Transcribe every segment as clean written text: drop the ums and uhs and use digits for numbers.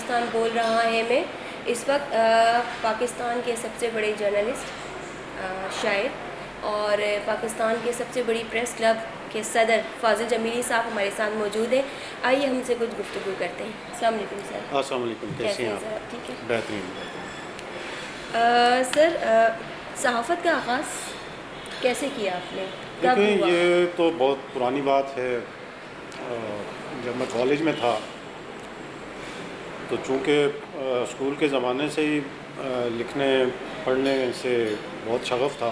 پاکستان بول رہا ہے میں اس وقت پاکستان کے سب سے بڑے جرنلسٹ، شاعر اور پاکستان کے سب سے بڑی پریس کلب کے صدر فاضل جمیلی صاحب ہمارے ساتھ موجود ہیں. آئیے ہم سے کچھ گفتگو کرتے ہیں. السلام علیکم سر. السلام علیکم. کیسے ہیں سر؟ آپ؟ ٹھیک ہے. بہترین. سر صحافت کا آغاز کیسے کیا آپ نے؟ دیکھیں یہ تو بہت پرانی بات ہے. جب میں کالج میں تھا تو چونکہ اسکول کے زمانے سے ہی لکھنے پڑھنے سے بہت شغف تھا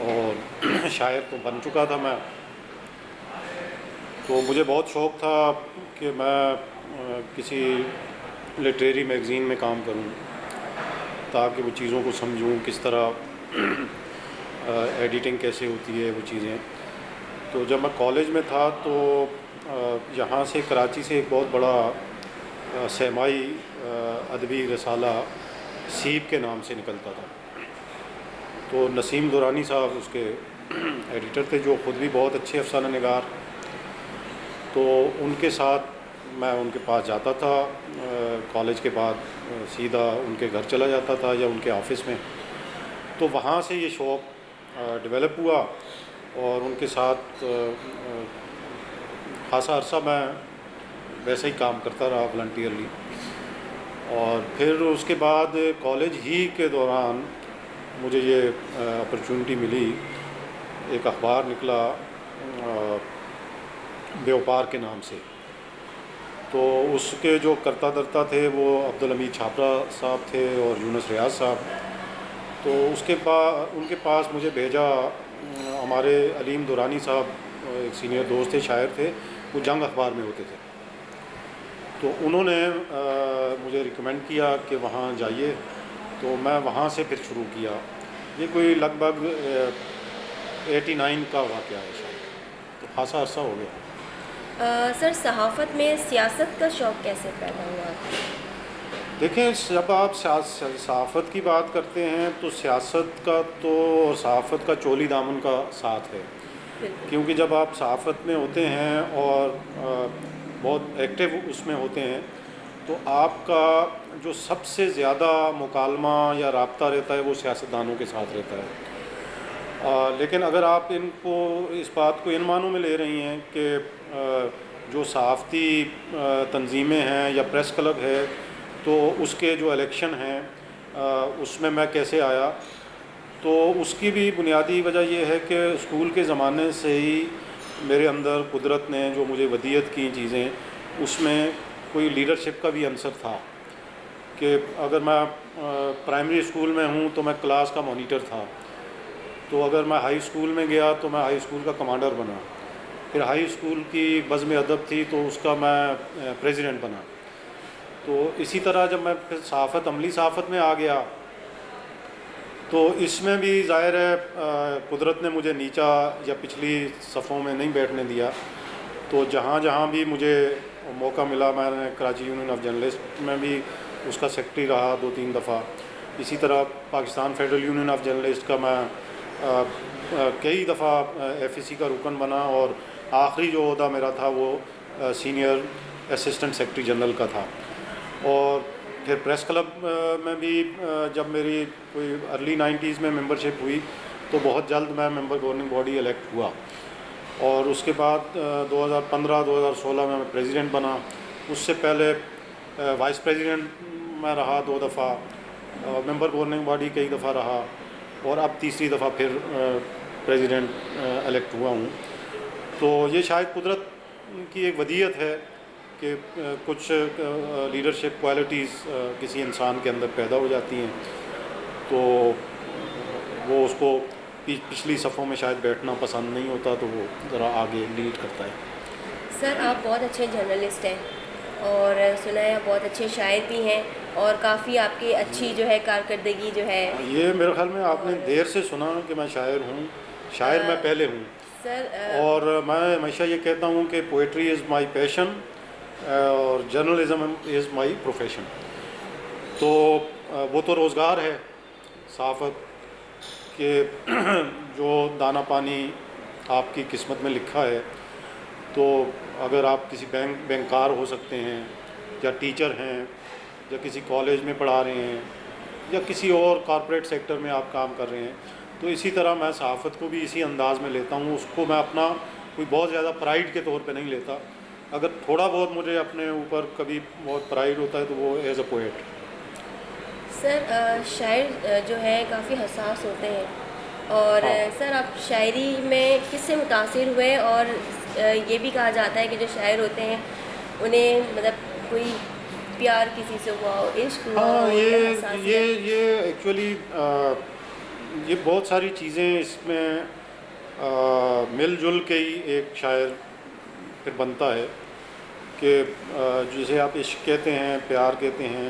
اور شاعر تو بن چکا تھا میں، تو مجھے بہت شوق تھا کہ میں کسی لٹریری میگزین میں کام کروں تاکہ وہ چیزوں کو سمجھوں، کس طرح ایڈیٹنگ کیسے ہوتی ہے وہ چیزیں. تو جب میں کالج میں تھا تو یہاں سے کراچی سے ایک بہت بڑا سیمائی ادبی رسالہ سیب کے نام سے نکلتا تھا. تو نسیم دورانی صاحب اس کے ایڈیٹر تھے، جو خود بھی بہت اچھے افسانہ نگار. تو ان کے ساتھ میں ان کے پاس جاتا تھا کالج کے بعد، سیدھا ان کے گھر چلا جاتا تھا یا ان کے آفس میں. تو وہاں سے یہ شوق ڈیولپ ہوا اور ان کے ساتھ خاصا عرصہ میں ویسے ہی کام کرتا رہا والنٹیئرلی. اور پھر اس کے بعد کالج ہی کے دوران مجھے یہ اپرچونٹی ملی. ایک اخبار نکلا بیوپار کے نام سے، تو اس کے جو کرتا درتا تھے وہ عبدالحمید چھاپرا صاحب تھے اور یونس ریاض صاحب. تو اس کے بعد ان کے پاس مجھے بھیجا ہمارے علیم دورانی صاحب، ایک سینئر دوست تھے، شاعر تھے، وہ جنگ اخبار میں ہوتے تھے. تو انہوں نے مجھے ریکمینڈ کیا کہ وہاں جائیے. تو میں وہاں سے پھر شروع کیا. یہ کوئی لگ بھگ 89 کا واقعہ ہے شاید، تو خاصا عرصہ ہو گیا. سر صحافت میں سیاست کا شوق کیسے پیدا ہوا؟ دیکھیں جب آپ صحافت کی بات کرتے ہیں تو سیاست کا تو اور صحافت کا چولی دامن کا ساتھ ہے. کیونکہ جب آپ صحافت میں ہوتے ہیں اور بہت ایکٹیو اس میں ہوتے ہیں تو آپ کا جو سب سے زیادہ مکالمہ یا رابطہ رہتا ہے وہ سیاستدانوں کے ساتھ رہتا ہے. لیکن اگر آپ اس بات کو ان معنوں میں لے رہی ہیں کہ جو صحافتی تنظیمیں ہیں یا پریس کلب ہے تو اس کے جو الیکشن ہیں اس میں کیسے آیا، تو اس کی بھی بنیادی وجہ یہ ہے کہ اسکول کے زمانے سے ہی میرے اندر قدرت نے جو مجھے ودیت کی چیزیں، اس میں کوئی لیڈرشپ کا بھی عنصر تھا. کہ اگر میں پرائمری اسکول میں ہوں تو میں کلاس کا مانیٹر تھا. تو اگر میں ہائی اسکول میں گیا تو میں ہائی اسکول کا کمانڈر بنا. پھر ہائی اسکول کی بزم ادب تھی تو اس کا میں پریزیڈنٹ بنا. تو اسی طرح جب میں پھر صحافت، عملی صحافت میں آ گیا تو اس میں بھی ظاہر ہے قدرت نے مجھے نیچا یا پچھلی صفوں میں نہیں بیٹھنے دیا. تو جہاں جہاں بھی مجھے موقع ملا، میں نے کراچی یونین آف جرنلسٹ میں بھی اس کا سیکرٹری رہا 2-3 دفعہ. اسی طرح Pakistan federal union of journalist کا میں کئی دفعہ ایف ای سی کا رکن بنا، اور آخری جو عہدہ میرا تھا وہ سینئر اسسٹنٹ سیکرٹری جنرل کا تھا. اور پھر پریس کلب میں بھی جب میری کوئی ارلی 90s میں ممبرشپ ہوئی تو بہت جلد میں ممبر گورننگ باڈی الیکٹ ہوا. اور اس کے بعد 2015-2016 میں پریزیڈنٹ بنا. اس سے پہلے وائس پریزیڈنٹ میں رہا 2 دفعہ، ممبر گورننگ باڈی کئی دفعہ رہا، اور اب تیسری دفعہ پھر پریزیڈنٹ الیکٹ ہوا ہوں. تو یہ شاید قدرت کی ایک ودیت ہے کہ کچھ لیڈرشپ کوالٹیز کسی انسان کے اندر پیدا ہو جاتی ہیں، تو وہ اس کو پچھلی صفوں میں شاید بیٹھنا پسند نہیں ہوتا، تو وہ ذرا آگے لیڈ کرتا ہے. سر آپ بہت اچھے جرنلسٹ ہیں اور سنا ہے بہت اچھے شاعر بھی ہیں، اور کافی آپ کی اچھی جو ہے کارکردگی جو ہے. یہ میرے خیال میں آپ نے دیر سے سنا کہ میں شاعر ہوں. شاعر میں پہلے ہوں سر. اور میں ہمیشہ یہ کہتا ہوں کہ پوئٹری از مائی پیشن اور جرنلزم از مائی پروفیشن. تو وہ تو روزگار ہے صحافت کہ جو دانہ پانی آپ کی قسمت میں لکھا ہے. تو اگر آپ کسی بینکار ہو سکتے ہیں یا ٹیچر ہیں یا کسی کالج میں پڑھا رہے ہیں یا کسی اور کارپوریٹ سیکٹر میں آپ کام کر رہے ہیں، تو اسی طرح میں صحافت کو بھی اسی انداز میں لیتا ہوں. اس کو میں اپنا کوئی بہت زیادہ پرائیڈ کے طور پہ نہیں لیتا. اگر تھوڑا بہت مجھے اپنے اوپر کبھی بہت پرائیڈ ہوتا ہے تو وہ ایز اے پوئٹ. سر شاعر جو ہے کافی حساس ہوتے ہیں، اور سر آپ شاعری میں کس سے متاثر ہوئے؟ اور یہ بھی کہا جاتا ہے کہ جو شاعر ہوتے ہیں انہیں مطلب کوئی پیار کسی سے ہوا ہو، عشق ہوا ہاں، ہو یا حساسیت؟ یہ ایکچولی یہ بہت ساری چیزیں اس میں مل جل کے ہی ایک شاعر پھر بنتا ہے کہ جسے آپ عشق کہتے ہیں، پیار کہتے ہیں،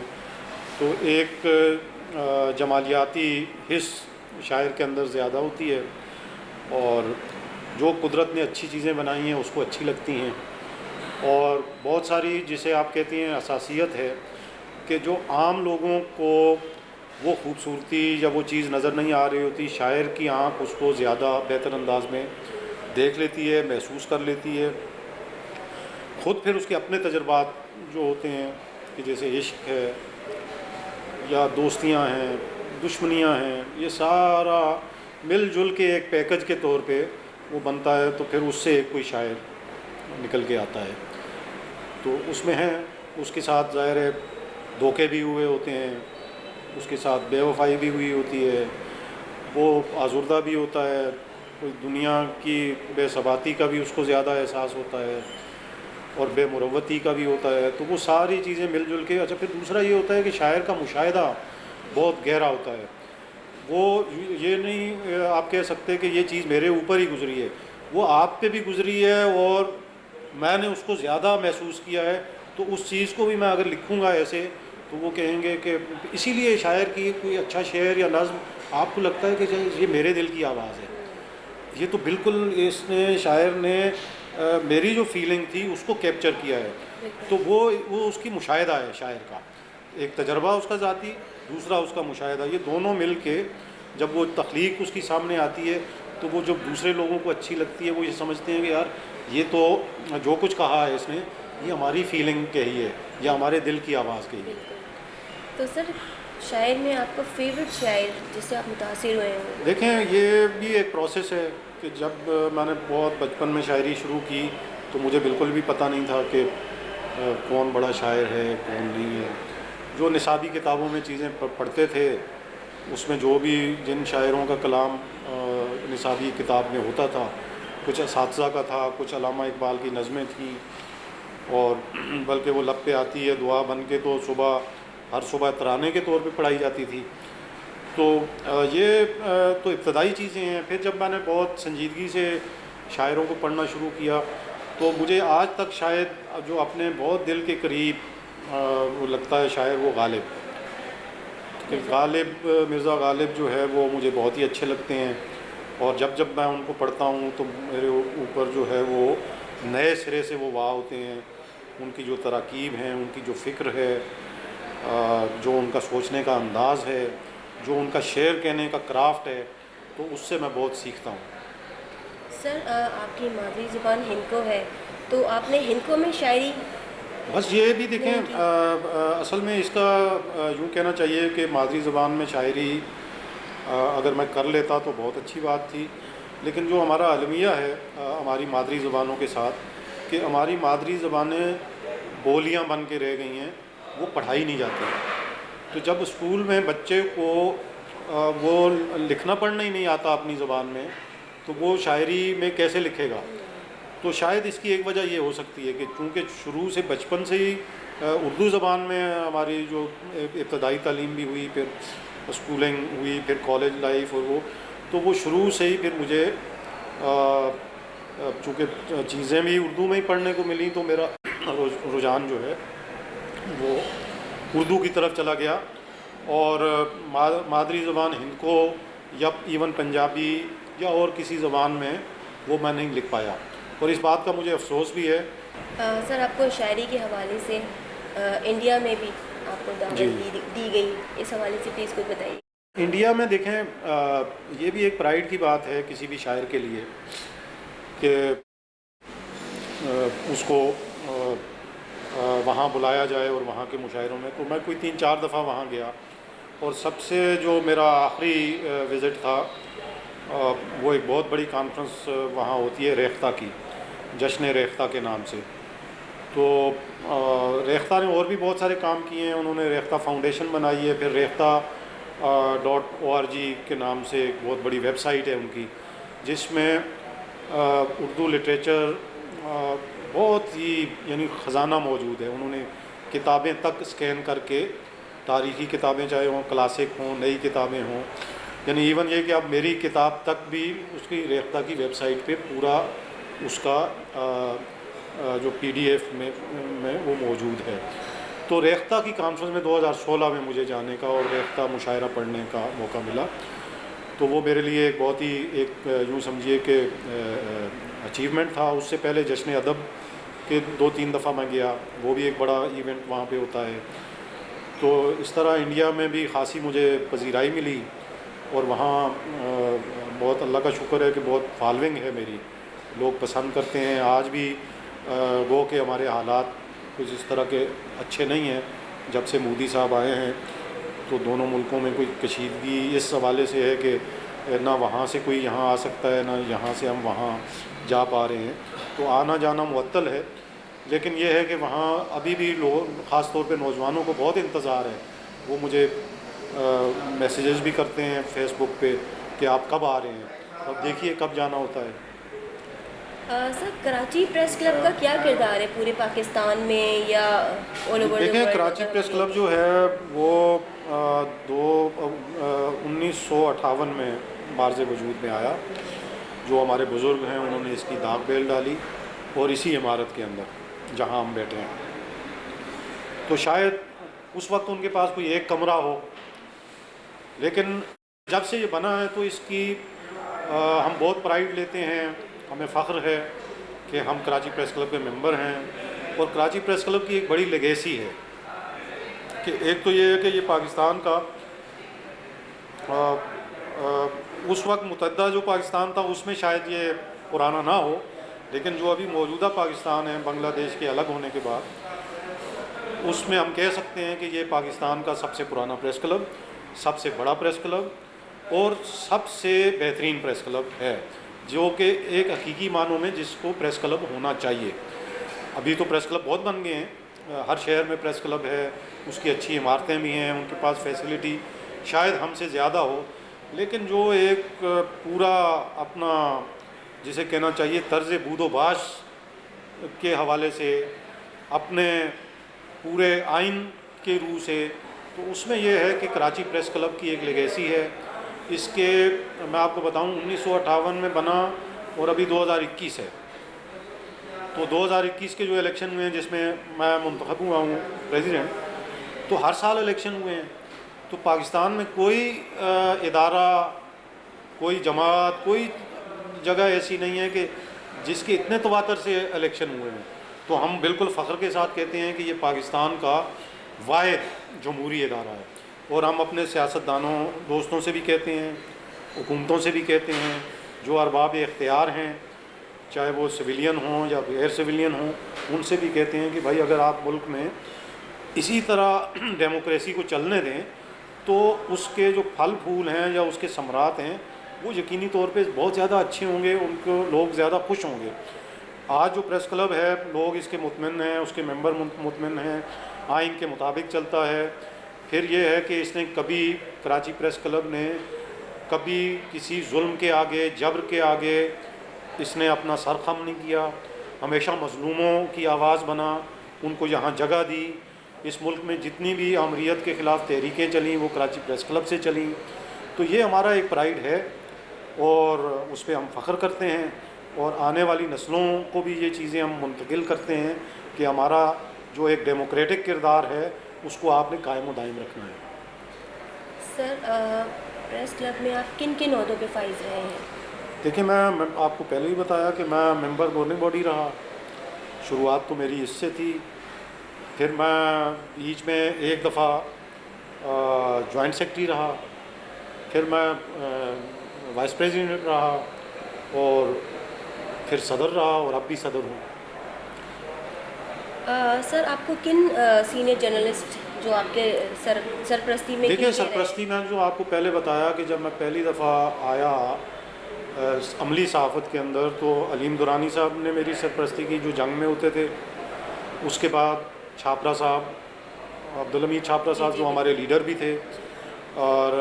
تو ایک جمالیاتی حس شاعر کے اندر زیادہ ہوتی ہے، اور جو قدرت نے اچھی چیزیں بنائی ہیں اس کو اچھی لگتی ہیں. اور بہت ساری جسے آپ کہتے ہیں حساسیت ہے کہ جو عام لوگوں کو وہ خوبصورتی یا وہ چیز نظر نہیں آ رہی ہوتی، شاعر کی آنکھ اس کو زیادہ بہتر انداز میں دیکھ لیتی ہے، محسوس کر لیتی ہے. خود پھر اس کے اپنے تجربات جو ہوتے ہیں کہ جیسے عشق ہے یا دوستیاں ہیں، دشمنیاں ہیں، یہ سارا مل جل کے ایک پیکج کے طور پہ وہ بنتا ہے، تو پھر اس سے ایک کوئی شاعر نکل کے آتا ہے. تو اس میں ہے، اس کے ساتھ ظاہر ہے دھوکے بھی ہوئے ہوتے ہیں، اس کے ساتھ بے وفائی بھی ہوئی ہوتی ہے، وہ آزردہ بھی ہوتا ہے، کوئی دنیا کی بے ثباتی کا بھی اس کو زیادہ احساس ہوتا ہے، اور بے مروتی کا بھی ہوتا ہے. تو وہ ساری چیزیں مل جل کے. اچھا، پھر دوسرا یہ ہوتا ہے کہ شاعر کا مشاہدہ بہت گہرا ہوتا ہے. وہ یہ نہیں آپ کہہ سکتے کہ یہ چیز میرے اوپر ہی گزری ہے، وہ آپ پہ بھی گزری ہے اور میں نے اس کو زیادہ محسوس کیا ہے. تو اس چیز کو بھی میں اگر لکھوں گا ایسے تو وہ کہیں گے کہ اسی لیے شاعر کی کوئی اچھا شعر یا نظم آپ کو لگتا ہے کہ یہ میرے دل کی آواز ہے. یہ تو بالکل اس نے شاعر نے میری جو فیلنگ تھی اس کو کیپچر کیا ہے. تو وہ اس کی مشاہدہ ہے شاعر کا، ایک تجربہ اس کا ذاتی، دوسرا اس کا مشاہدہ. یہ دونوں مل کے جب وہ تخلیق اس کی سامنے آتی ہے تو وہ جب دوسرے لوگوں کو اچھی لگتی ہے، وہ یہ سمجھتے ہیں کہ یار یہ تو جو کچھ کہا ہے اس نے یہ ہماری فیلنگ کہی ہے یا ہمارے دل کی آواز کہی ہے. تو سر شاعر میں آپ کا فیوریٹ شاعر جس سے آپ متاثر ہوئے ہیں؟ دیکھیں، یہ بھی ایک پروسیس ہے کہ جب میں نے بہت بچپن میں شاعری شروع کی تو مجھے بالکل بھی پتہ نہیں تھا کہ کون بڑا شاعر ہے کون نہیں ہے. جو نصابی کتابوں میں چیزیں پڑھتے تھے اس میں جو بھی جن شاعروں کا کلام نصابی کتاب میں ہوتا تھا، کچھ اساتذہ کا تھا، کچھ علامہ اقبال کی نظمیں تھیں، اور بلکہ وہ لب پہ آتی ہے دعا بن کے تو ہر صبح ترانے کے طور پہ پڑھائی جاتی تھی. تو یہ تو ابتدائی چیزیں ہیں. پھر جب میں نے بہت سنجیدگی سے شاعروں کو پڑھنا شروع کیا تو مجھے آج تک شاید جو اپنے بہت دل کے قریب وہ لگتا ہے شاعر وہ غالب، کہ غالب مرزا غالب جو ہے وہ مجھے بہت ہی اچھے لگتے ہیں. اور جب میں ان کو پڑھتا ہوں تو میرے اوپر جو ہے وہ نئے سرے سے وہ واہ ہوتے ہیں. ان کی جو تراکیب ہیں، ان کی جو فکر ہے، جو ان کا سوچنے کا انداز ہے، جو ان کا شعر کہنے کا کرافٹ ہے، تو اس سے میں بہت سیکھتا ہوں. سر آپ کی مادری زبان ہندکو ہے، تو آپ نے ہندکو میں شاعری بس یہ بھی دیکھیں، اصل میں اس کا یوں کہنا چاہیے کہ مادری زبان میں شاعری اگر میں کر لیتا تو بہت اچھی بات تھی. لیکن جو ہمارا المیہ ہے ہماری مادری زبانوں کے ساتھ، کہ ہماری مادری زبانیں بولیاں بن کے رہ گئی ہیں، وہ پڑھائی نہیں جاتی. تو جب اسکول میں بچے کو وہ لکھنا پڑھنا ہی نہیں آتا اپنی زبان میں، تو وہ شاعری میں کیسے لکھے گا؟ تو شاید اس کی ایک وجہ یہ ہو سکتی ہے کہ چونکہ شروع سے بچپن سے ہی اردو زبان میں ہماری جو ابتدائی تعلیم بھی ہوئی، پھر اسکولنگ ہوئی، پھر کالج لائف، اور تو وہ شروع سے ہی پھر مجھے چونکہ چیزیں بھی اردو میں ہی پڑھنے کو ملیں تو میرا رجحان جو ہے وہ اردو کی طرف چلا گیا. اور مادری زبان ہندکو یا ایون پنجابی یا اور کسی زبان میں وہ میں نہیں لکھ پایا، اور اس بات کا مجھے افسوس بھی ہے. سر آپ کو شاعری کے حوالے سے انڈیا میں بھی آپ کو دعوت دی گئی، اس حوالے سے پلیز کچھ بتائیے. انڈیا میں دیکھیں، یہ بھی ایک پرائیڈ کی بات ہے کسی بھی شاعر کے لیے کہ اس کو وہاں بلایا جائے اور وہاں کے مشاعروں میں. تو میں کوئی 3-4 دفعہ وہاں گیا, اور سب سے جو میرا آخری وزٹ تھا وہ ایک بہت بڑی کانفرنس وہاں ہوتی ہے ریختہ کی, جشن ریختہ کے نام سے. تو ریختہ نے اور بھی بہت سارے کام کیے ہیں. انہوں نے ریختہ فاؤنڈیشن بنائی ہے, پھر ریختہ .org کے نام سے ایک بہت بڑی ویب سائٹ ہے ان کی, جس میں اردو لٹریچر بہت ہی یعنی خزانہ موجود ہے. انہوں نے کتابیں تک اسکین کر کے, تاریخی کتابیں چاہے ہوں, کلاسک ہوں, نئی کتابیں ہوں, یعنی ایون یہ کہ اب میری کتاب تک بھی اس کی ریختہ کی ویب سائٹ پہ پورا اس کا جو PDF میں وہ موجود ہے. تو ریختہ کی کانفرنس میں 2016 میں مجھے جانے کا اور ریختہ مشاعرہ پڑھنے کا موقع ملا. تو وہ میرے لیے ایک بہت ہی ایک یوں سمجھیے کہ اچیومنٹ تھا. اس سے پہلے جشن ادب کے 2-3 دفعہ میں گیا, وہ بھی ایک بڑا ایونٹ وہاں پہ ہوتا ہے. تو اس طرح انڈیا میں بھی خاصی مجھے پذیرائی ملی, اور وہاں بہت اللہ کا شکر ہے کہ بہت فالوئنگ ہے میری, لوگ پسند کرتے ہیں. آج بھی گو کہ ہمارے حالات کچھ اس طرح کے اچھے نہیں ہیں. جب سے مودی صاحب آئے ہیں تو دونوں ملکوں میں کوئی کشیدگی اس حوالے سے ہے کہ نہ وہاں سے کوئی یہاں آ سکتا ہے, نہ یہاں سے ہم وہاں جا پا رہے ہیں. تو آنا جانا معطل ہے. لیکن یہ ہے کہ وہاں ابھی بھی لوگ, خاص طور پہ نوجوانوں کو بہت انتظار ہے. وہ مجھے میسیجز بھی کرتے ہیں فیس بک پہ کہ آپ کب آ رہے ہیں. اب دیکھیے کب جانا ہوتا ہے. سر, کراچی پریس کلب کا کیا کردار ہے پورے پاکستان میں یا آل اوور؟ دیکھیں, کراچی پریس کلب جو ہے وہ 1958 میں بارز وجود میں آیا. جو ہمارے بزرگ ہیں انہوں نے اس کی داغ بیل ڈالی, اور اسی عمارت کے اندر جہاں ہم بیٹھے ہیں. تو شاید اس وقت ان کے پاس کوئی ایک کمرہ ہو, لیکن جب سے یہ بنا ہے تو اس کی ہم بہت پرائیڈ لیتے ہیں. ہمیں فخر ہے کہ ہم کراچی پریس کلب کے ممبر ہیں. اور کراچی پریس کلب کی ایک بڑی لیگیسی ہے کہ ایک تو یہ ہے کہ یہ پاکستان کا اس وقت متحدہ جو پاکستان تھا اس میں شاید یہ پرانا نہ ہو, لیکن جو ابھی موجودہ پاکستان ہے بنگلہ دیش کے الگ ہونے کے بعد, اس میں ہم کہہ سکتے ہیں کہ یہ پاکستان کا سب سے پرانا پریس کلب, سب سے بڑا پریس کلب اور سب سے بہترین پریس کلب ہے, جو کہ ایک حقیقی معنوں میں جس کو پریس کلب ہونا چاہیے. ابھی تو پریس کلب بہت بن گئے ہیں, ہر شہر میں پریس کلب ہے, اس کی اچھی عمارتیں بھی ہیں, ان کے پاس فیسلٹی شاید ہم سے زیادہ ہو, لیکن جو ایک پورا اپنا جسے کہنا چاہیے طرز بود و باش کے حوالے سے, اپنے پورے آئین کے روح سے, تو اس میں یہ ہے کہ کراچی پریس کلب کی ایک لیگیسی ہے. اس کے میں آپ کو بتاؤں 1958 میں بنا اور ابھی 2021 ہے. تو 2021 کے جو الیکشن ہوئے ہیں جس میں میں منتخب ہوا ہوں پریزیڈنٹ, تو ہر سال الیکشن ہوئے ہیں. تو پاکستان میں کوئی ادارہ, کوئی جماعت, کوئی جگہ ایسی نہیں ہے کہ جس کے اتنے تواتر سے الیکشن ہوئے ہیں. تو ہم بالکل فخر کے ساتھ کہتے ہیں کہ یہ پاکستان کا واحد جمہوری ادارہ ہے. اور ہم اپنے سیاستدانوں دوستوں سے بھی کہتے ہیں, حکومتوں سے بھی کہتے ہیں, جو ارباب اختیار ہیں چاہے وہ سویلین ہوں یا غیر سویلین ہوں, ان سے بھی کہتے ہیں کہ بھائی اگر آپ ملک میں اسی طرح ڈیموکریسی کو چلنے دیں تو اس کے جو پھل پھول ہیں یا اس کے ثمرات ہیں وہ یقینی طور پہ بہت زیادہ اچھے ہوں گے, ان کو لوگ زیادہ خوش ہوں گے. آج جو پریس کلب ہے لوگ اس کے مطمئن ہیں, اس کے ممبر مطمئن ہیں, آئین کے مطابق چلتا ہے. پھر یہ ہے کہ اس نے کبھی کراچی پریس کلب نے کبھی کسی ظلم کے آگے, جبر کے آگے اس نے اپنا سر خم نہیں کیا. ہمیشہ مظلوموں کی آواز بنا, ان کو یہاں جگہ دی. اس ملک میں جتنی بھی آمریت کے خلاف تحریکیں چلیں وہ کراچی پریس کلب سے چلیں. تو یہ ہمارا ایک پرائیڈ ہے اور اس پہ ہم فخر کرتے ہیں, اور آنے والی نسلوں کو بھی یہ چیزیں ہم منتقل کرتے ہیں کہ ہمارا جو ایک ڈیموکریٹک کردار ہے اس کو آپ نے قائم و دائم رکھنا ہے. سر, پریس کلب میں آپ کن کن عہدوں پہ فائز رہے ہیں؟ دیکھیں, میں آپ کو پہلے ہی بتایا کہ میں ممبر گورننگ باڈی رہا. شروعات تو میری اس سے تھی. پھر میں بیچ میں ایک دفعہ جوائنٹ سیکرٹری رہا. پھر میں وائس پریزیڈنٹ رہا, اور پھر صدر رہا, اور اب بھی صدر ہوں. سر آپ کو کن سینئر جرنلسٹ جو آپ کے سرپرستی میں دیکھیں سرپرستی میں جو آپ کو پہلے بتایا کہ جب میں پہلی دفعہ آیا عملی صحافت کے اندر تو علیم دورانی صاحب نے میری سرپرستی کی جو جنگ میں ہوتے تھے. اس کے بعد چھاپرا صاحب عبدالحمید چھاپرا صاحب جو ہمارے لیڈر بھی تھے اور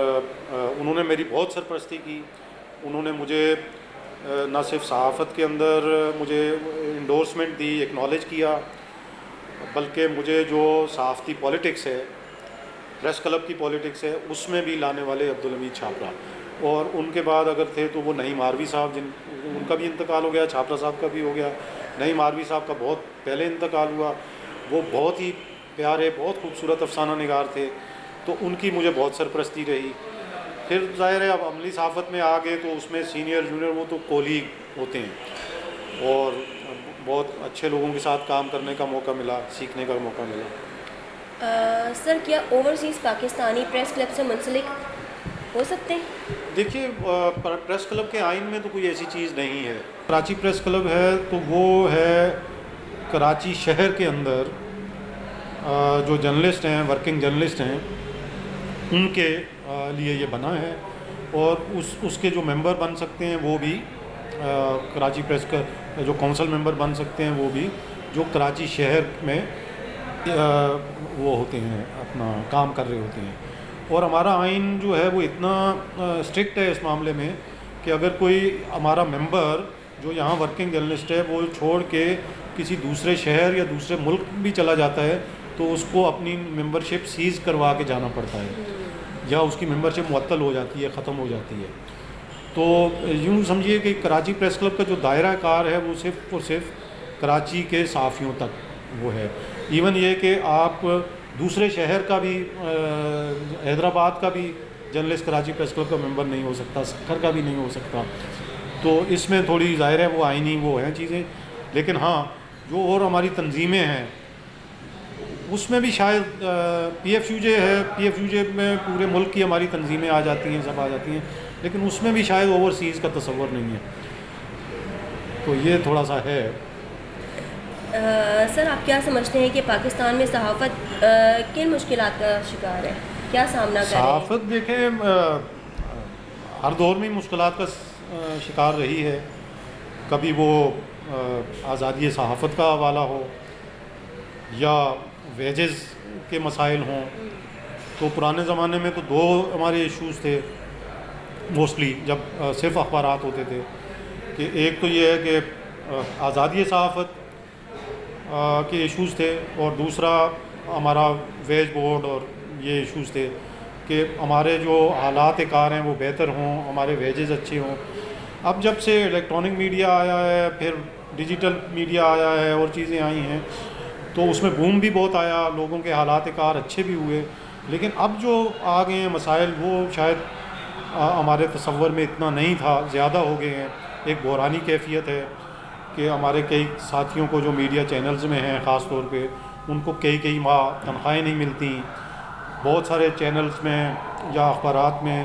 انہوں نے میری بہت سرپرستی کی. انہوں نے مجھے نہ صرف صحافت کے اندر مجھے انڈورسمنٹ دی ایکنالج کیا بلکہ مجھے جو صحافتی پولیٹکس ہے پریس کلب کی پولیٹکس ہے اس میں بھی لانے والے عبدالحمید چھاپرا. اور ان کے بعد اگر تھے تو وہ نعیم ماروی صاحب ان کا بھی انتقال ہو گیا, چھاپرا صاحب کا بھی ہو گیا. نعیم ماروی صاحب کا بہت پہلے انتقال ہوا. وہ بہت ہی پیارے بہت خوبصورت افسانہ نگار تھے تو ان کی مجھے بہت سرپرستی رہی. پھر ظاہر ہے اب عملی صحافت میں آ گئے تو اس میں سینئر جونیئر وہ تو کولیگ ہوتے ہیں اور بہت اچھے لوگوں کے ساتھ کام کرنے کا موقع ملا, سیکھنے کا موقع ملا. سر کیا اوورسیز پاکستانی پریس کلب سے منسلک ہو سکتے ہیں؟ دیکھیے پریس کلب کے آئین میں تو کوئی ایسی چیز نہیں ہے. کراچی پریس کلب ہے تو وہ ہے کراچی شہر کے اندر جو جرنلسٹ ہیں ورکنگ جرنلسٹ ہیں ان کے لیے یہ بنا ہے اور اس کے جو ممبر بن سکتے ہیں وہ بھی کراچی پریس کا جو کونسل ممبر بن سکتے ہیں وہ بھی جو کراچی شہر میں وہ ہوتے ہیں اپنا کام کر رہے ہوتے ہیں. اور ہمارا آئین جو ہے وہ اتنا اسٹرکٹ ہے اس معاملے میں کہ اگر کوئی ہمارا ممبر جو یہاں ورکنگ جرنلسٹ ہے وہ چھوڑ کے کسی دوسرے شہر یا دوسرے ملک بھی چلا جاتا ہے تو اس کو اپنی ممبرشپ سیز کروا کے جانا پڑتا ہے یا اس کی ممبرشپ معطل ہو جاتی ہے, ختم ہو جاتی ہے. تو یوں سمجھیے کہ کراچی پریس کلب کا جو دائرہ کار ہے وہ صرف اور صرف کراچی کے صحافیوں تک وہ ہے. ایون یہ کہ آپ دوسرے شہر کا بھی حیدرآباد کا بھی جرنلسٹ کراچی پریس کلب کا ممبر نہیں ہو سکتا, سکھر کا بھی نہیں ہو سکتا. تو اس میں تھوڑی ظاہر ہے وہ آئینی وہ ہیں چیزیں. لیکن ہاں جو اور ہماری تنظیمیں ہیں اس میں بھی شاید پی ایف یو جے ہے, پی ایف یو جے میں پورے ملک کی ہماری تنظیمیں آ جاتی ہیں, سب آ جاتی ہیں, لیکن اس میں بھی شاید اوورسیز کا تصور نہیں ہے. تو یہ تھوڑا سا ہے. سر آپ کیا سمجھتے ہیں کہ پاکستان میں صحافت کن مشکلات کا شکار ہے, کیا سامنا کر رہی ہے؟ صحافت دیکھیں ہر دور میں مشکلات کا شکار رہی ہے. کبھی وہ آزادی صحافت کا حوالہ ہو یا ویجز کے مسائل ہوں. تو پرانے زمانے میں تو دو ہمارے ایشوز تھے موسٹلی جب صرف اخبارات ہوتے تھے کہ ایک تو یہ ہے کہ آزادی صحافت کے ایشوز تھے اور دوسرا ہمارا ویج بورڈ اور یہ ایشوز تھے کہ ہمارے جو حالات کار ہیں وہ بہتر ہوں, ہمارے ویجز اچھے ہوں. اب جب سے الیکٹرانک میڈیا آیا ہے, پھر ڈیجیٹل میڈیا آیا ہے اور چیزیں آئی ہیں تو اس میں بوم بھی بہت آیا, لوگوں کے حالات کار اچھے بھی ہوئے. لیکن اب جو آ گئے ہیں مسائل وہ شاید ہمارے تصور میں اتنا نہیں تھا, زیادہ ہو گئے ہیں. ایک بحرانی کیفیت ہے کہ ہمارے کئی ساتھیوں کو جو میڈیا چینلز میں ہیں خاص طور پہ ان کو کئی ماہ تنخواہیں نہیں ملتی. بہت سارے چینلز میں یا اخبارات میں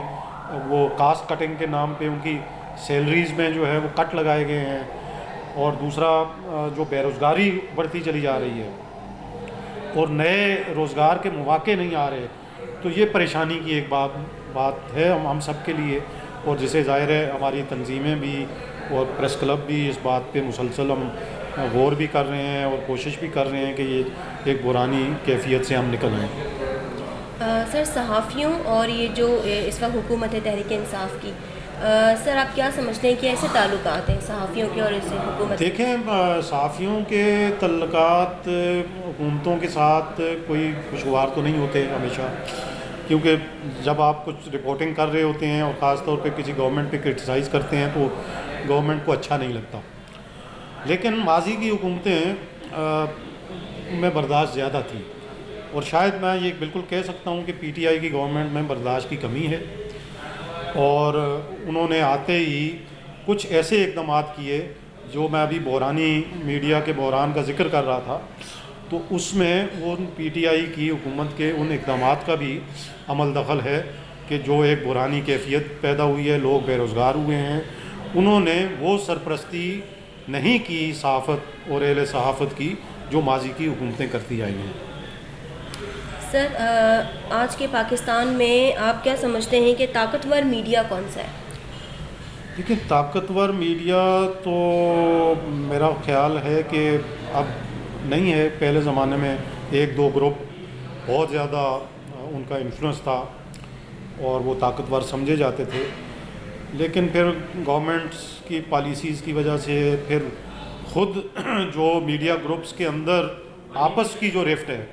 وہ کاسٹ کٹنگ کے نام پہ ان کی سیلریز میں جو ہے وہ کٹ لگائے گئے ہیں. اور دوسرا جو بے روزگاری بڑھتی چلی جا رہی ہے اور نئے روزگار کے مواقع نہیں آ رہے. تو یہ پریشانی کی ایک بات ہے ہم سب کے لیے, اور جسے ظاہر ہے ہماری تنظیمیں بھی اور پریس کلب بھی اس بات پہ مسلسل ہم غور بھی کر رہے ہیں اور کوشش بھی کر رہے ہیں کہ یہ ایک بحرانی کیفیت سے ہم نکل آئیں. سر صحافیوں اور یہ جو اس وقت حکومت ہے تحریک انصاف کی, سر آپ کیا سمجھتے ہیں کہ ایسے تعلقات ہیں صحافیوں کے اور اس حکومت؟ دیکھیں صحافیوں کے تعلقات حکومتوں کے ساتھ کوئی خوشگوار تو نہیں ہوتے ہمیشہ, کیونکہ جب آپ کچھ رپورٹنگ کر رہے ہوتے ہیں اور خاص طور پہ کسی گورنمنٹ پہ کرٹیسائز کرتے ہیں تو گورنمنٹ کو اچھا نہیں لگتا. لیکن ماضی کی حکومتیں میں برداشت زیادہ تھی اور شاید میں یہ بالکل کہہ سکتا ہوں کہ پی ٹی آئی کی گورنمنٹ میں برداشت کی کمی ہے. اور انہوں نے آتے ہی کچھ ایسے اقدامات کیے جو میں ابھی بحرانی میڈیا کے بحران کا ذکر کر رہا تھا تو اس میں وہ پی ٹی آئی کی حکومت کے ان اقدامات کا بھی عمل دخل ہے کہ جو ایک بحرانی کیفیت پیدا ہوئی ہے, لوگ بے روزگار ہوئے ہیں. انہوں نے وہ سرپرستی نہیں کی صحافت اور اہل صحافت کی جو ماضی کی حکومتیں کرتی آئی ہیں۔ سر آج کے پاکستان میں آپ کیا سمجھتے ہیں کہ طاقتور میڈیا کون سا ہے؟ لیکن طاقتور میڈیا تو میرا خیال ہے کہ اب نہیں ہے، پہلے زمانے میں ایک دو گروپ بہت زیادہ ان کا انفلوئنس تھا اور وہ طاقتور سمجھے جاتے تھے، لیکن پھر گورنمنٹس کی پالیسیز کی وجہ سے پھر خود جو میڈیا گروپس کے اندر آپس کی جو رفٹ ہے،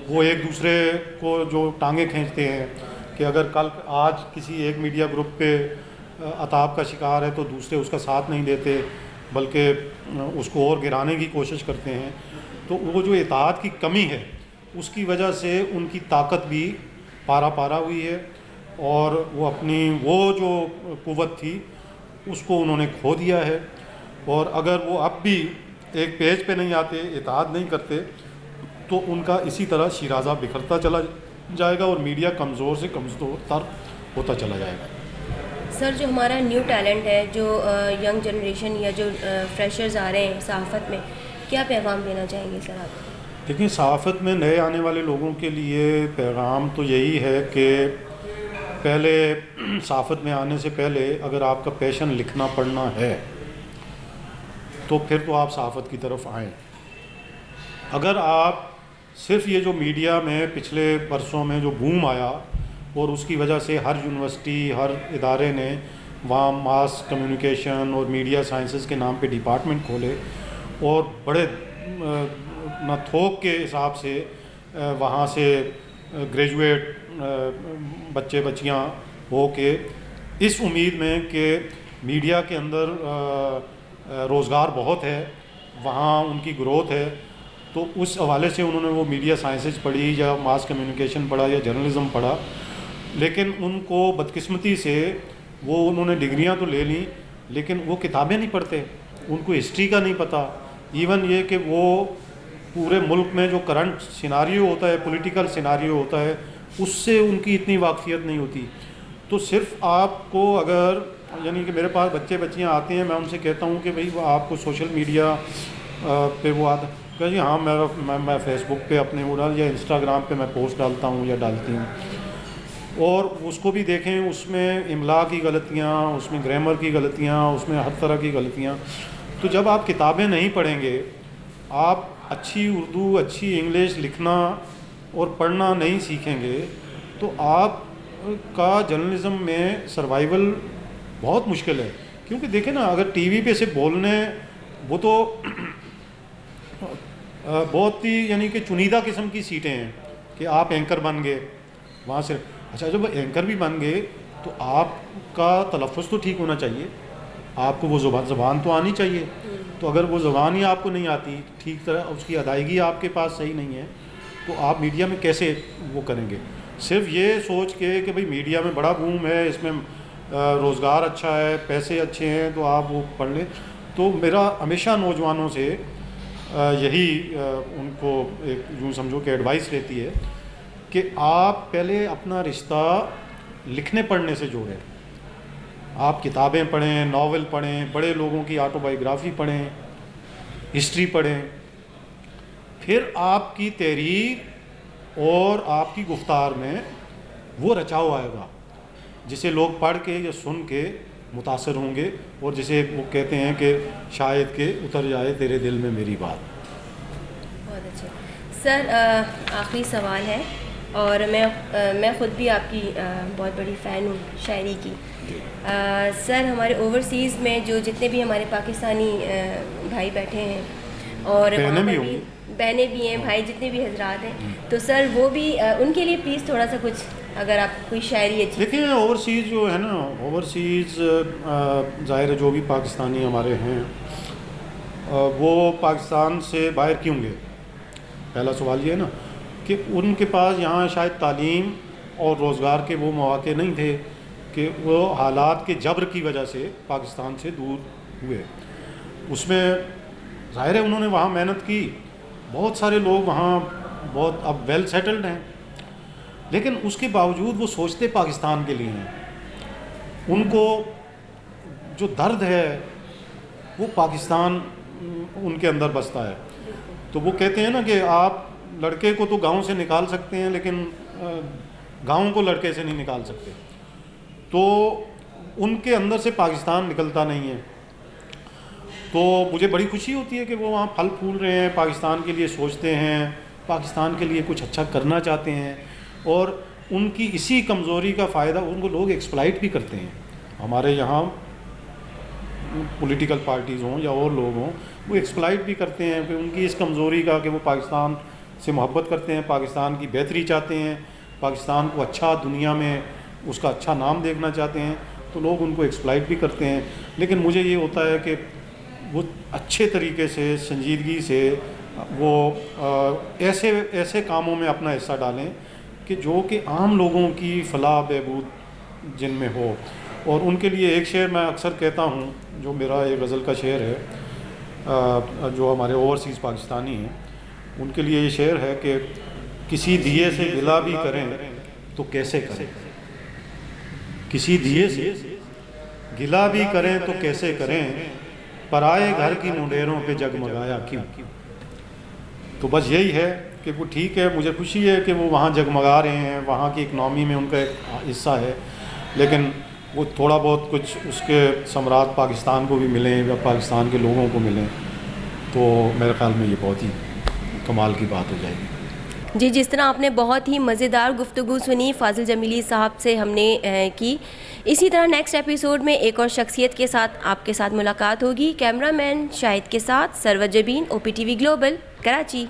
وہ ایک دوسرے کو جو ٹانگیں کھینچتے ہیں کہ اگر کل آج کسی ایک میڈیا گروپ پہ عطاب کا شکار ہے تو دوسرے اس کا ساتھ نہیں دیتے بلکہ اس کو اور گرانے کی کوشش کرتے ہیں، تو وہ جو اتحاد کی کمی ہے اس کی وجہ سے ان کی طاقت بھی پارا پارا ہوئی ہے، اور وہ اپنی وہ جو قوت تھی اس کو انہوں نے کھو دیا ہے، اور اگر وہ اب بھی ایک پیج پہ نہیں آتے، اتحاد نہیں کرتے، تو ان کا اسی طرح شیرازہ بکھرتا چلا جائے گا اور میڈیا کمزور سے کمزور تر ہوتا چلا جائے گا۔ سر جو ہمارا نیو ٹیلنٹ ہے، جو ینگ جنریشن یا جو فریشرز آ رہے ہیں صحافت میں، کیا پیغام دینا چاہیں گے سر آپ؟ دیکھیں، صحافت میں نئے آنے والے لوگوں کے لیے پیغام تو یہی ہے کہ پہلے صحافت میں آنے سے پہلے اگر آپ کا پیشن لکھنا پڑھنا ہے تو پھر تو آپ صحافت کی طرف آئیں۔ اگر آپ صرف یہ جو میڈیا میں پچھلے برسوں میں جو بوم آیا اور اس کی وجہ سے ہر یونیورسٹی، ہر ادارے نے وہاں ماس کمیونیکیشن اور میڈیا سائنسز کے نام پہ ڈپارٹمنٹ کھولے اور بڑے نہ تھوک کے حساب سے وہاں سے گریجویٹ بچے بچیاں ہو کے اس امید میں کہ میڈیا کے اندر روزگار بہت ہے، وہاں ان کی گروتھ ہے، تو اس حوالے سے انہوں نے وہ میڈیا سائنسز پڑھی یا ماس کمیونیکیشن پڑھا یا جرنلزم پڑھا، لیکن ان کو بدقسمتی سے وہ انہوں نے ڈگریاں تو لے لیں لیکن وہ کتابیں نہیں پڑھتے، ان کو ہسٹری کا نہیں پتہ، ایون یہ کہ وہ پورے ملک میں جو کرنٹ سیناریو ہوتا ہے، پولیٹیکل سیناریو ہوتا ہے، اس سے ان کی اتنی واقفیت نہیں ہوتی۔ تو صرف آپ کو اگر یعنی کہ میرے پاس بچے بچیاں آتے ہیں، میں ان سے کہتا ہوں کہ بھئی آپ کو سوشل میڈیا پہ وہ آتا کہ جی ہاں میں فیس بک پہ اپنے وہ ڈال یا انسٹاگرام پہ میں پوسٹ ڈالتا ہوں یا ڈالتی ہوں، اور اس کو بھی دیکھیں، اس میں املا کی غلطیاں، اس میں گرامر کی غلطیاں، اس میں ہر طرح کی غلطیاں۔ تو جب آپ کتابیں نہیں پڑھیں گے، آپ اچھی اردو، اچھی انگلش لکھنا اور پڑھنا نہیں سیکھیں گے، تو آپ کا جرنلزم میں سروائیول بہت مشکل ہے۔ کیونکہ دیکھیں نا، اگر ٹی وی پہ سے بولنے، وہ تو بہت ہی یعنی کہ چنیدہ قسم کی سیٹیں ہیں کہ آپ اینکر بن گئے وہاں سے، اچھا جب اینکر بھی بن گئے تو آپ کا تلفظ تو ٹھیک ہونا چاہیے، آپ کو وہ زبان تو آنی چاہیے، تو اگر وہ زبان ہی آپ کو نہیں آتی ٹھیک طرح، اس کی ادائیگی آپ کے پاس صحیح نہیں ہے، تو آپ میڈیا میں کیسے وہ کریں گے؟ صرف یہ سوچ کے کہ بھئی میڈیا میں بڑا بوم ہے، اس میں روزگار اچھا ہے، پیسے اچھے ہیں، تو آپ وہ پڑھ لیں۔ تو میرا ہمیشہ نوجوانوں سے یہی ان کو ایک یوں سمجھو کہ ایڈوائس رہتی ہے کہ آپ پہلے اپنا رشتہ لکھنے پڑھنے سے جوڑیں۔ آپ کتابیں پڑھیں، ناول پڑھیں، بڑے لوگوں کی آٹو بایوگرافی پڑھیں، ہسٹری پڑھیں، پھر آپ کی تحریر اور آپ کی گفتار میں وہ رچاؤ آئے گا جسے لوگ پڑھ کے یا سن کے متاثر ہوں گے، اور جسے وہ کہتے ہیں کہ شاید کہ اتر جائے تیرے دل میں میری بات۔ بہت اچھا سر، آخری سوال ہے، اور میں خود بھی آپ کی بہت بڑی فین ہوں شاعری کی۔ سر ہمارے اوورسیز میں جو جتنے بھی ہمارے پاکستانی بھائی بیٹھے ہیں اور بہنیں بھی ہیں، بھائی جتنے بھی حضرات ہیں، تو سر وہ بھی ان کے لیے پلیز تھوڑا سا کچھ اگر آپ کوئی شاعری اچھی۔ دیکھیں اوورسیز جو ہے نا، اوورسیز ظاہر ہے جو بھی پاکستانی ہمارے ہیں وہ پاکستان سے باہر کیوں گئے؟ پہلا سوال یہ ہے نا کہ ان کے پاس یہاں شاید تعلیم اور روزگار کے وہ مواقع نہیں تھے، کہ وہ حالات کے جبر کی وجہ سے پاکستان سے دور ہوئے۔ اس میں ظاہر ہے انہوں نے وہاں محنت کی، بہت سارے لوگ وہاں بہت اب ویل سیٹلڈ ہیں، لیکن اس کے باوجود وہ سوچتے پاکستان کے لیے ہیں۔ ان کو جو درد ہے وہ پاکستان ان کے اندر بستا ہے۔ تو وہ کہتے ہیں نا کہ آپ لڑکے کو تو گاؤں سے نکال سکتے ہیں لیکن گاؤں کو لڑکے سے نہیں نکال سکتے. تو ان کے اندر سے پاکستان نکلتا نہیں ہے. تو مجھے بڑی خوشی ہوتی ہے کہ وہ وہاں پھل پھول رہے ہیں, پاکستان کے لیے سوچتے ہیں, پاکستان کے لیے کچھ اچھا کرنا چاہتے ہیں, اور ان کی اسی کمزوری کا فائدہ ان کو لوگ ایکسپلائٹ بھی کرتے ہیں. ہمارے یہاں پولیٹیکل پارٹیز ہوں یا اور لوگ ہوں, وہ ایکسپلائٹ بھی کرتے ہیں کہ ان کی اس کمزوری کا, کہ وہ پاکستان سے محبت کرتے ہیں, پاکستان کی بہتری چاہتے ہیں, پاکستان کو اچھا دنیا میں اس کا اچھا نام دیکھنا چاہتے ہیں, تو لوگ ان کو ایکسپلائٹ بھی کرتے ہیں. لیکن مجھے یہ ہوتا ہے کہ وہ اچھے طریقے سے, سنجیدگی سے وہ ایسے کاموں میں اپنا حصہ ڈالیں کہ جو کہ عام لوگوں کی فلاح بہبود جن میں ہو. اور ان کے لیے ایک شعر میں اکثر کہتا ہوں, جو میرا ایک غزل کا شعر ہے, جو ہمارے اوورسیز پاکستانی ہیں, ان کے لیے یہ شعر ہے کہ کسی دیے سے گلہ بھی کریں تو کیسے کریں, کسی دیے سے گلہ بھی کریں تو کیسے کریں, پرائے گھر کی منڈیروں پہ جگمگایا کیوں. تو بس یہی ہے کہ وہ ٹھیک ہے, مجھے خوشی ہے کہ وہ وہاں جگمگا رہے ہیں, وہاں کی اکنامی میں ان کا ایک حصہ ہے, لیکن وہ تھوڑا بہت کچھ اس کے ثمرات پاکستان کو بھی ملیں یا پاکستان کے لوگوں کو ملیں, تو میرے خیال میں یہ بہت ہی کمال کی بات ہو جائے گی. جی, جس طرح آپ نے بہت ہی مزیدار گفتگو سنی فاضل جمیلی صاحب سے ہم نے کی, اسی طرح نیکسٹ ایپیسوڈ میں ایک اور شخصیت کے ساتھ آپ کے ساتھ ملاقات ہوگی. کیمرہ مین شاہد کے ساتھ سرور جبین, OPTV گلوبل, کراچی.